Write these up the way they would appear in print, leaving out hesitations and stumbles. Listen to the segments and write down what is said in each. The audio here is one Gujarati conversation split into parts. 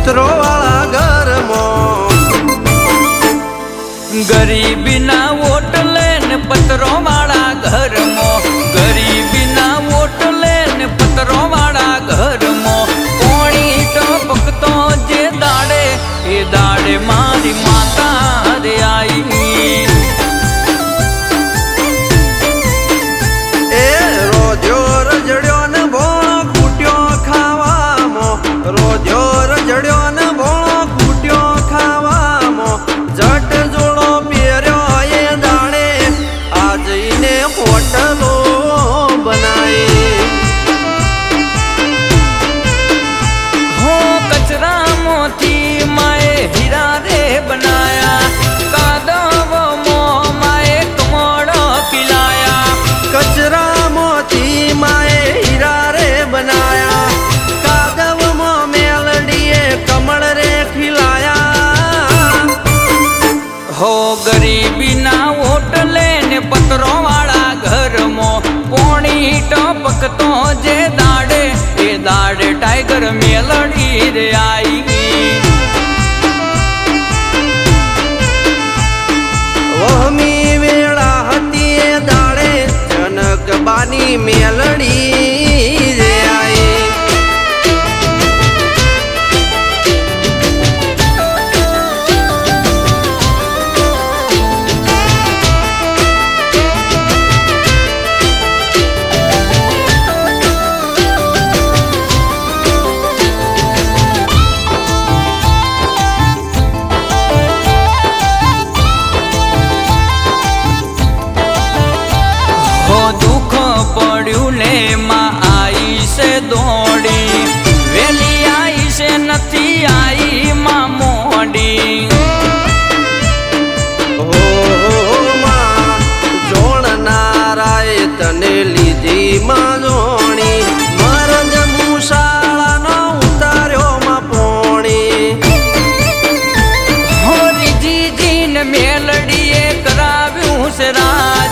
પત્રો વાળા ઘરમાં ગરીબીના ઓટલે ને પત્રો વાળા ઘરમાં, ગરીબીના ઓટલે ને પત્રો વાળા ઘરમાં કોણી ટપકતો જે દાડે એ દાડે મારી માતા રે આઈ. એ રોજો રજડ્યો ને ભોળો કૂટ્યો ખાવામાં, રોજો રજડ્યો ને ભોળો કૂટ્યો ખાવામાં, જટ જોડો પહેર્યો એ દાડે આ જઈને હોટલો બનાવી. હો કચરામાંથી માએ હીરા રે બનાયા, કાદવમાં માએ કમળો ખીલાયા. કચરામાંથી માએ હીરા રે બનાયા, કાદવમાં મેલડીએ કમળ રે ખીલાયા. હો ગરીબીના ઓટલે ને પત્રો વાળા ઘરમાં પોણી ટપકતો જે દાડે એ દાડે ટાઈગર મેલડી રે આઈ. વહમી વેળા હતી એ દાડે જનકબાની મેલડી રે આઈ. દુઃખ પડ્યું ને માં આઈ છે દોડી, વેલી આઈ છે નથી આઈ માં મોડી. જોણનારાએ તને લીધી માં જોણી, મરદ મુશાળાનો ઉતાર્યો માં પોણી. હોરીજીને મેલડીએ કરાવ્યું છે રાજ,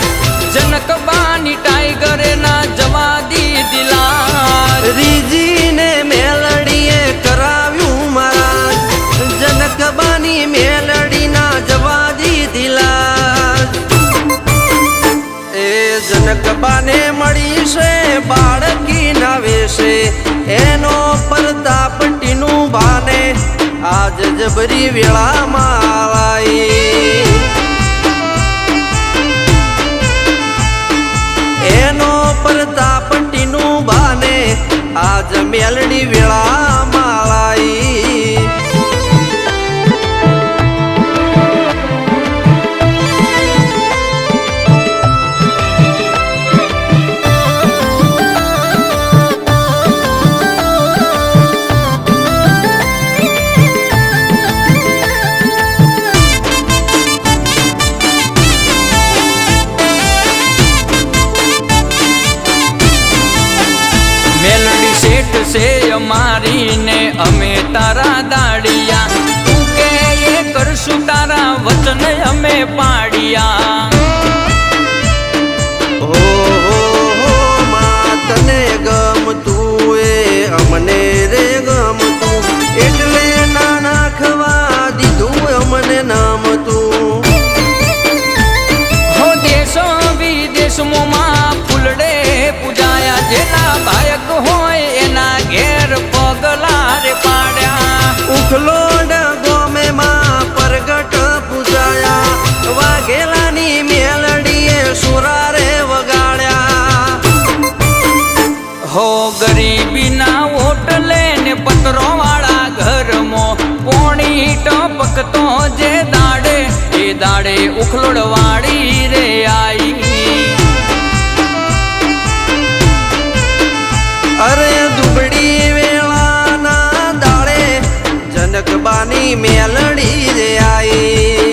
જનકબાની ટાઈગરે ના જવા દીધી લાજ. રીજીને મેલડીએ કરાવ્યું મહારાજ, જનકબાની મેલડી ના જવા દીધી લાજ. એ જનકબાને મળી છે બાળકી ના વેશે, એનો પ્રતાપટીનું ભાને આજ જબરી વેળામાં આવાઈ. એનો પ્રતાપટીનું બાને આજ મેલડી વેળામાં આઈ. મેલડી શેઠ છે અમારી ને અમે તારા દાડિયા, તું કે એ કરશું તારા વચન અમે પાડ્યા. હો માં તને ગમતું એ અમને રે ગમતું, એટલે ના નાખવા દીધું અમને નામતું. હો દેશો વિદેશમાં માં ફૂલડે પૂજાયા, જેના બાયક હોય એના ઘેર પગલા રે પાડ્યા. ઉખલોડ ગોમે માં પરગટ પૂજાયા, વાઘેલાની મેલડીએ સુરા રે વગાડ્યા. હો ગરીબીના ઓટલે ને પત્રો વાળા ઘરમાં પોણી ટપકતો જે દાડે એ દાડે ઉખલોડ વાળી રે આઈ. અરે દુબળી વેળાના દાડે જનકબાની મેલડી રે આઈ.